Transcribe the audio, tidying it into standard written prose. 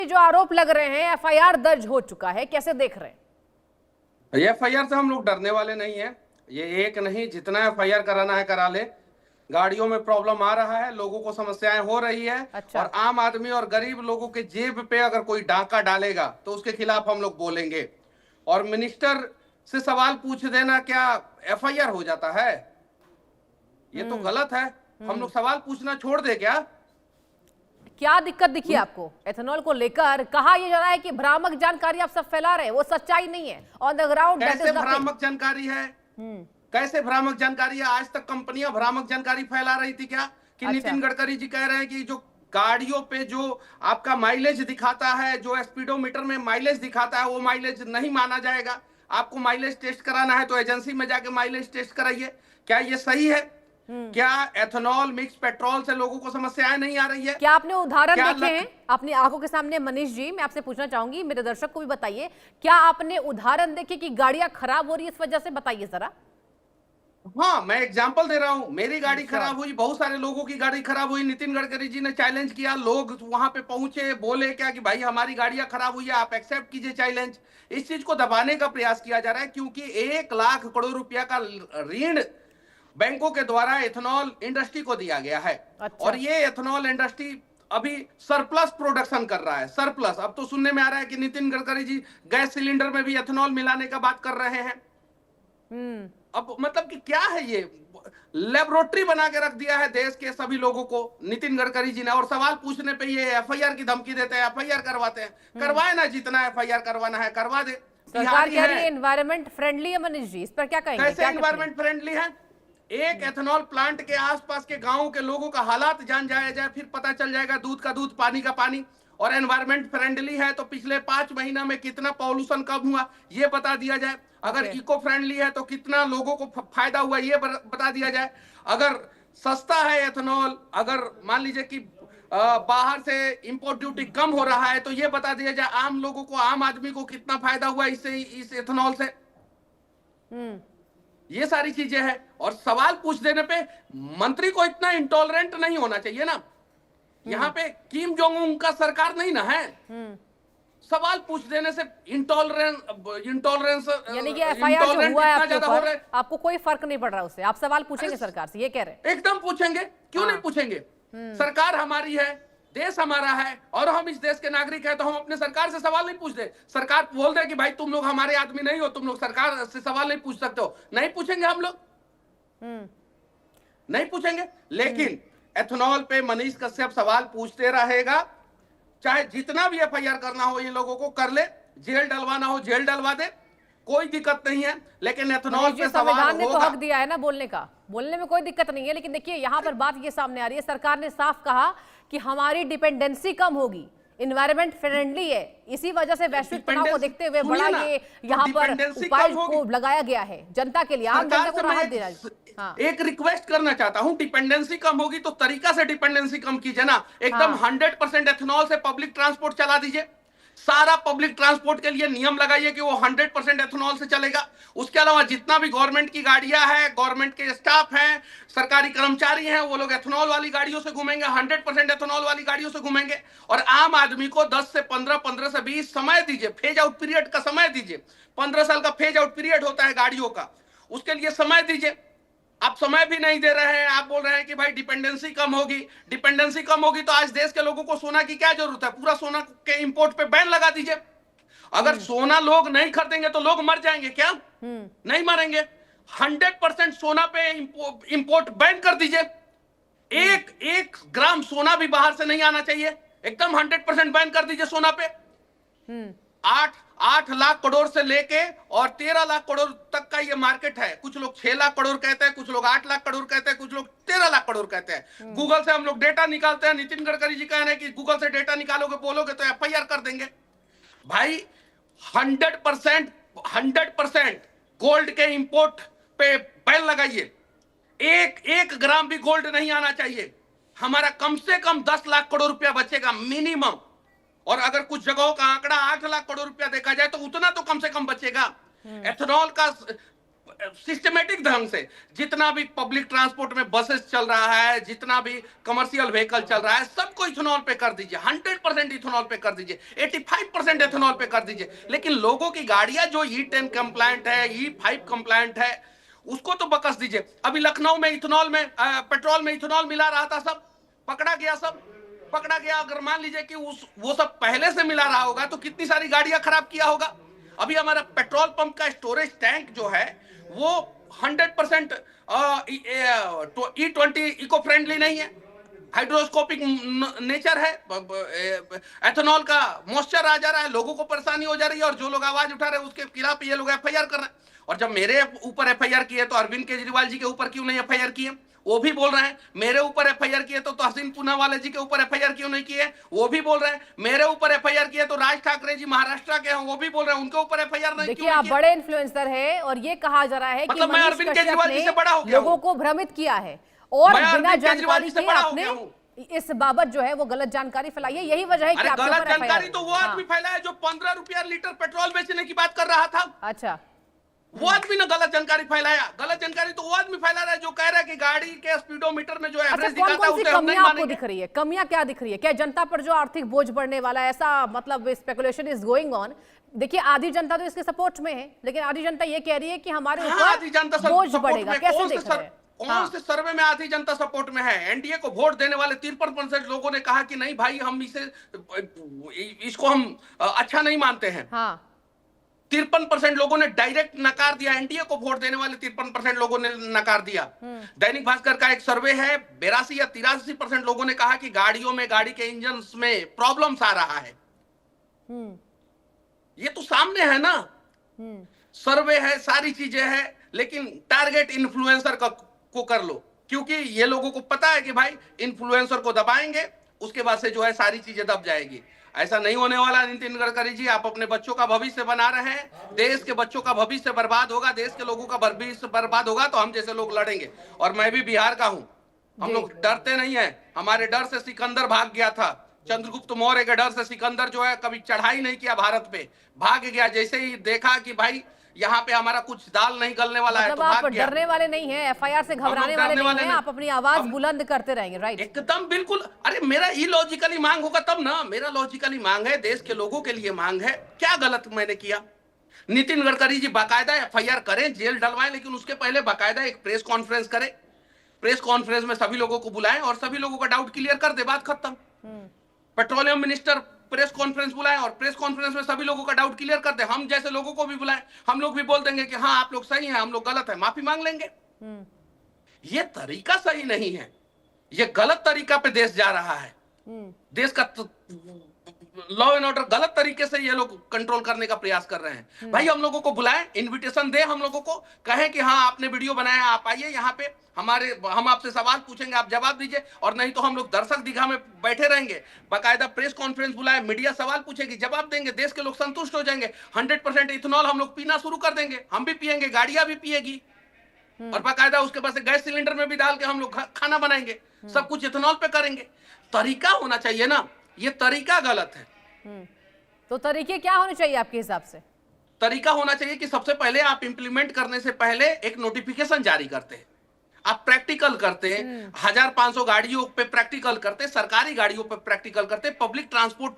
जो आरोप लग रहे हैं, एफआईआर दर्ज हो चुका है, कैसे देख रहे हैं? एफआईआर से हम लोग डरने वाले नहीं है। ये एक नहीं, जितना एफआईआर कराना है करा ले। गाड़ियों में प्रॉब्लम आ रहा है, लोगों को समस्याएं हो रही है। अच्छा। और आम आदमी और गरीब लोगों के जेब पे अगर कोई डाका डालेगा तो उसके खिलाफ हम लोग बोलेंगे। और मिनिस्टर से सवाल पूछ देना क्या एफआईआर हो जाता है? ये तो गलत है। हम लोग सवाल पूछना छोड़ दे क्या? क्या दिक्कत दिखी आपको एथेनॉल को लेकर? कहा यह जा रहा है कि भ्रामक जानकारी आप सब फैला रहे हैं, वो सच्चाई नहीं है। ऑन द ग्राउंड कैसे भ्रामक जानकारी है? कैसे भ्रामक जानकारी है? आज तक कंपनियां भ्रामक जानकारी फैला रही थी क्या? कि अच्छा। नितिन गडकरी जी कह रहे हैं कि जो गाड़ियों पे जो आपका माइलेज दिखाता है, जो स्पीडोमीटर में माइलेज दिखाता है, वो माइलेज नहीं माना जाएगा। आपको माइलेज टेस्ट कराना है तो एजेंसी में जाके माइलेज टेस्ट कराइए। क्या ये सही है? क्या एथेनॉल मिक्स पेट्रोल से लोगों को समस्याएं नहीं आ रही है? क्या आपने उदाहरण देखे हैं अपनी आंखों के सामने? मनीष जी, मैं आपसे पूछना चाहूंगी, मेरे दर्शक को भी बताइए, क्या आपने उदाहरण देखे कि गाड़ियां खराब हो रही है इस वजह से? बताइए जरा। हाँ, मैं एग्जांपल दे रहा हूं। मेरी गाड़ी खराब हुई, बहुत सारे लोगों की गाड़ी खराब हुई। नितिन गडकरी जी ने चैलेंज किया, लोग वहां पे पहुंचे, बोले क्या कि भाई हमारी गाड़ियां खराब हुई है, आप एक्सेप्ट कीजिए चैलेंज। इस चीज को दबाने का प्रयास किया जा रहा है, क्योंकि 1 लाख करोड़ रुपया का ऋण बैंकों के द्वारा एथेनॉल इंडस्ट्री को दिया गया है। अच्छा। और ये एथेनॉल इंडस्ट्री अभी सरप्लस प्रोडक्शन कर रहा है। सरप्लस। अब तो सुनने में आ रहा है कि नितिन गडकरी जी गैस सिलेंडर में भी एथेनॉल मिलाने का बात कर रहे हैं। अब मतलब कि क्या है ये? लेबोरेटरी बना के रख दिया है देश के सभी लोगों को नितिन गडकरी जी ने। और सवाल पूछने पे ये एफआईआर की धमकी देते हैं, एफआईआर करवाते हैं। करवाए ना, जितना एफआईआर करवाना है करवा दे। सरकार कह रही है एनवायरमेंट फ्रेंडली है। मनीष जी, इस पर क्या कहेंगे? कैसे एनवायरमेंट फ्रेंडली है? एक एथेनॉल प्लांट के आसपास के गांवों के लोगों का हालात जान जाया जाए, फिर पता चल जाएगा दूध का दूध, पानी का पानी। और एनवायरमेंट फ्रेंडली है तो पिछले 5 महीना में कितना पॉल्यूशन कम हुआ ये बता दिया जाए। अगर इको फ्रेंडली है तो कितना लोगों को फायदा हुआ ये बता दिया जाए। अगर सस्ता है एथेनॉल, अगर मान लीजिए कि बाहर से इंपोर्ट ड्यूटी कम हो रहा है तो ये बता दिया जाए आम लोगों को, आम आदमी को कितना फायदा हुआ इससे, इस एथेनॉल से। ये सारी चीजें हैं। और सवाल पूछ देने पे मंत्री को इतना इंटॉलरेंट नहीं होना चाहिए ना। यहाँ पे किम जोंग उन का सरकार नहीं ना है। सवाल पूछ देने से इंटॉलरेंस यानी कि एफआईआर जो हुआ है आपके ऊपर, आपको कोई फर्क नहीं पड़ रहा उससे? आप सवाल पूछेंगे सरकार से, ये कह रहे हैं? एकदम पूछेंगे, क्यों नहीं पूछेंगे? सरकार हमारी है, देश हमारा है, और हम इस देश के नागरिक हैं, तो हम अपने सरकार से सवाल नहीं पूछते? सरकार बोल दे कि भाई तुम लोग हमारे आदमी नहीं हो, तुम लोग सरकार से सवाल नहीं पूछ सकते हो। नहीं पूछेंगे हम लोग? नहीं पूछेंगे। लेकिन एथेनॉल पे मनीष कश्यप सवाल पूछते रहेगा। चाहे जितना भी एफआईआर करना हो ये लोगों को कर ले, जेल डलवाना हो जेल डलवा दे, कोई दिक्कत नहीं है। लेकिन एथेनॉल पे सवाल संविधान ने तो हक दिया है ना बोलने का, बोलने में कोई दिक्कत नहीं है। लेकिन देखिए यहाँ पर बात ये सामने आ रही है, सरकार ने साफ कहा कि हमारी डिपेंडेंसी कम होगी, इन्वायरमेंट फ्रेंडली है, इसी वजह से वैश्विक तनाव को देखते हुए बड़ा ये यहाँ पर उपाय को लगाया गया है जनता के लिए, आम जनता को राहत देना। हाँ। एक रिक्वेस्ट करना चाहता हूं, डिपेंडेंसी कम होगी तो तरीका से डिपेंडेंसी कम कीजिए ना। एकदम 100% एथेनॉल से पब्लिक ट्रांसपोर्ट चला दीजिए। सारा पब्लिक ट्रांसपोर्ट के लिए नियम लगाइए कि वो 100% एथेनॉल से चलेगा। उसके अलावा जितना भी गवर्नमेंट की गाड़ियां हैं, गवर्नमेंट के स्टाफ हैं, सरकारी कर्मचारी हैं, वो लोग एथेनॉल वाली गाड़ियों से घूमेंगे, 100% एथेनॉल वाली गाड़ियों से घूमेंगे। और आम आदमी को 10 से 15, 15 से 20 समय दीजिए, फेज आउट पीरियड का समय दीजिए। 15 साल का फेज आउट पीरियड होता है गाड़ियों का, उसके लिए समय दीजिए। आप समय भी नहीं दे रहे हैं। आप बोल रहे हैं कि भाई डिपेंडेंसी कम होगी। डिपेंडेंसी कम होगी तो आज देश के लोगों को सोना की क्या जरूरत है? पूरा सोना के इंपोर्ट पे बैन लगा दीजिए। अगर सोना लोग नहीं खरीदेंगे तो लोग मर जाएंगे क्या? नहीं मरेंगे। 100% सोना पे इंपोर्ट बैन कर दीजिए। एक ग्राम सोना भी बाहर से नहीं आना चाहिए। एकदम 100% बैन कर दीजिए सोना पे। 8 लाख करोड़ से लेके और 13 लाख करोड़ तक का ये मार्केट है। कुछ लोग 6 लाख करोड़ कहते हैं, कुछ लोग 8 लाख करोड़ कहते हैं, कुछ लोग 13 लाख करोड़ कहते हैं। गूगल से हम लोग डेटा निकालते हैं। नितिन गडकरी जी कह रहे हैं कि गूगल से डेटा निकालोगे, बोलोगे तो एफआईआर कर देंगे। भाई 100% गोल्ड के इंपोर्ट पे बैन लगाइए। एक ग्राम भी गोल्ड नहीं आना चाहिए। हमारा कम से कम 10 लाख करोड़ रुपया बचेगा मिनिमम। और अगर कुछ जगहों का आंकड़ा 8 लाख करोड़ रुपया देखा जाए तो उतना तो कम से कम बचेगा। सिस्टमेटिक ढंग से जितना भी पब्लिक ट्रांसपोर्ट में बसेस चल रहा है, जितना भी कमर्शियल व्हीकल चल रहा है, सबको इथेनॉल पे कर दीजिए, 100% इथेनॉल पे कर दीजिए, 85% इथेनॉल पे कर दीजिए। लेकिन लोगों की गाड़ियां जो E10 कंप्लायंट है, E5 कंप्लायंट है, उसको तो बकस दीजिए। अभी लखनऊ में इथेनॉल में पेट्रोल में इथेनॉल मिला रहा था, सब पकड़ा गया, सब पकड़ा गया। अगर मान लीजिए कि वो सब पहले से मिला रहा होगा तो कितनी सारी गाड़ियां खराब किया होगा। अभी हमारा पेट्रोल पंप का स्टोरेज टैंक जो है वो 100% E20 इको फ्रेंडली नहीं है, हाइड्रोस्कोपिक नेचर है, एथेनॉल का मॉइस्चर आ जा रहा है, लोगों को परेशानी हो जा रही है, और जो लोग आवाज उठा रहे हैं उसके खिलाफ ये लोग FIR कर रहे हैं। और जब मेरे ऊपर FIR किए तो अरविंद केजरीवाल जी के ऊपर क्यों नहीं FIR किए? वो भी बोल रहे हैं मेरे ऊपर FIR किए तो हसीन पूनावाला जी के ऊपर FIR क्यों नहीं किए? वो भी बोल रहे हैं मेरे ऊपर FIR किए तो राज ठाकरे जी महाराष्ट्र के हैं, वो भी बोल रहे हैं उनके ऊपर FIR नहीं। देखिए आप बड़े इन्फ्लुएंसर हैं और ये कहा जा रहा है कि मतलब मैं मनीष अरविंद कश्यप केजरीवाल जी से बड़ा हो ने गया लोगों को भ्रमित किया है और मैं बिना अरविंद केजरीवाल जानकारी जी से के बड़ा हो आपने गया हूं। इस बाबत जो है वो गलत जानकारी फैलाई है, यही वजह है कि अरे आपके गलत ऊपर जानकारी FIR तो वो आदमी फैलाया जो 15 रुपया लीटर पेट्रोल बेचने की बात कर रहा था। अच्छा, वो आदमी ने गलत जानकारी फैलाया। गलत जानकारी तो वो आदमी फैला रहा है जो कह रहा है कि गाड़ी के स्पीडोमीटर में जो अच्छा, एवरेज कौन दिखाता है कौन सी उसे हम नहीं कमियां आपको मानेंगे। दिख रही है? कमियां क्या दिख रही है? क्या जनता पर जो आर्थिक बोझ बढ़ने वाला है, ऐसा मतलब स्पेकुलेशन इज गोइंग ऑन? देखिए आधी जनता तो इसके सपोर्ट में है, लेकिन आधी जनता ये कह रही है कि हमारे आधी जनता ऊपर बोझ सपोर्ट बढ़ेगा। में कैसे देख रहे हैं? कौन से सर्वे में आधी जनता सपोर्ट में है? एनडीए को वोट देने वाले 53% लोगों ने कहा कि नहीं भाई हम इसको हम अच्छा नहीं मानते हैं। हाँ, 53% लोगों ने डायरेक्ट नकार दिया। एनडीए को वोट देने वाले 53% लोगों ने नकार दिया। दैनिक भास्कर का एक सर्वे है, 82 या 83% लोगों ने कहा कि गाड़ियों में, गाड़ी के इंजन में प्रॉब्लम्स आ रहा है। ये तो सामने है ना, सर्वे है, सारी चीजें है, लेकिन टारगेट इन्फ्लुएंसर को कर लो, क्योंकि ये लोगों को पता है कि भाई इन्फ्लुएंसर को दबाएंगे उसके बाद से जो है सारी चीजें दब जाएगी। ऐसा नहीं होने वाला। नितिन गडकरी जी, आप अपने बच्चों का भविष्य बना रहे हैं, देश के बच्चों का भविष्य बर्बाद होगा, देश के लोगों का भविष्य बर्बाद होगा तो हम जैसे लोग लड़ेंगे। और मैं भी बिहार का हूं, हम लोग डरते नहीं है। हमारे डर से सिकंदर भाग गया था, चंद्रगुप्त मौर्य के डर से सिकंदर जो है कभी चढ़ाई नहीं किया भारत पे, भाग गया। जैसे ही देखा कि भाई यहाँ पे हमारा कुछ दाल नहीं गलने वाला है तो आप भाग गया। डरने वाले नहीं है, FIR से घबराने वाले नहीं है, आप अपनी आवाज बुलंद करते रहेंगे। राइट, एकदम बिल्कुल। अरे मेरा इलॉजिकली मांग होगा तब ना, मेरा लॉजिकली मांग है, देश के लोगों के लिए मांग है। क्या गलत मैंने किया? नितिन गडकरी जी बाकायदा FIR करें, जेल डलवाएं, लेकिन उसके पहले बाकायदा एक प्रेस कॉन्फ्रेंस करें। प्रेस कॉन्फ्रेंस में सभी लोगों को बुलाएं और सभी लोगों का डाउट क्लियर कर दे, बात खत्म। पेट्रोलियम मिनिस्टर प्रेस कॉन्फ्रेंस बुलाएं और प्रेस कॉन्फ्रेंस में सभी लोगों का डाउट क्लियर कर दे। हम जैसे लोगों को भी बुलाएं, हम लोग भी बोल देंगे कि हाँ आप लोग सही हैं, हम लोग गलत है, माफी मांग लेंगे। ये तरीका सही नहीं है, ये गलत तरीका पे देश जा रहा है। देश का लॉ एंड ऑर्डर गलत तरीके से ये लोग कंट्रोल करने का प्रयास कर रहे हैं। भाई हम लोगों को बुलाएं, इनविटेशन दे, हम लोगों को कहें कि हाँ आपने वीडियो बनाया, आप आइए यहाँ पे, हम आपसे सवाल पूछेंगे, आप जवाब दीजिए। और नहीं तो हम लोग दर्शक दीघा में बैठे रहेंगे। बाकायदा प्रेस कॉन्फ्रेंस बुलाए, मीडिया सवाल पूछेगी, जवाब देंगे, देश के लोग संतुष्ट हो जाएंगे। 100% इथेनॉल हम लोग पीना शुरू कर देंगे, हम भी पियेंगे, गाड़ियां भी पिएगी, और बाकायदा उसके बाद से गैस सिलेंडर में भी डाल के हम लोग खाना बनाएंगे, सब कुछ इथेनॉल पे करेंगे। तरीका होना चाहिए ना, ये तरीका गलत है। तो तरीके क्या होने चाहिए आपके हिसाब से? तरीका होना चाहिए कि सबसे पहले आप इंप्लीमेंट करने से पहले एक नोटिफिकेशन जारी करते हैं, आप प्रैक्टिकल करते हैं, 1500 गाड़ियों पे प्रैक्टिकल करते, सरकारी गाड़ियों पे प्रैक्टिकल करते, पब्लिक ट्रांसपोर्ट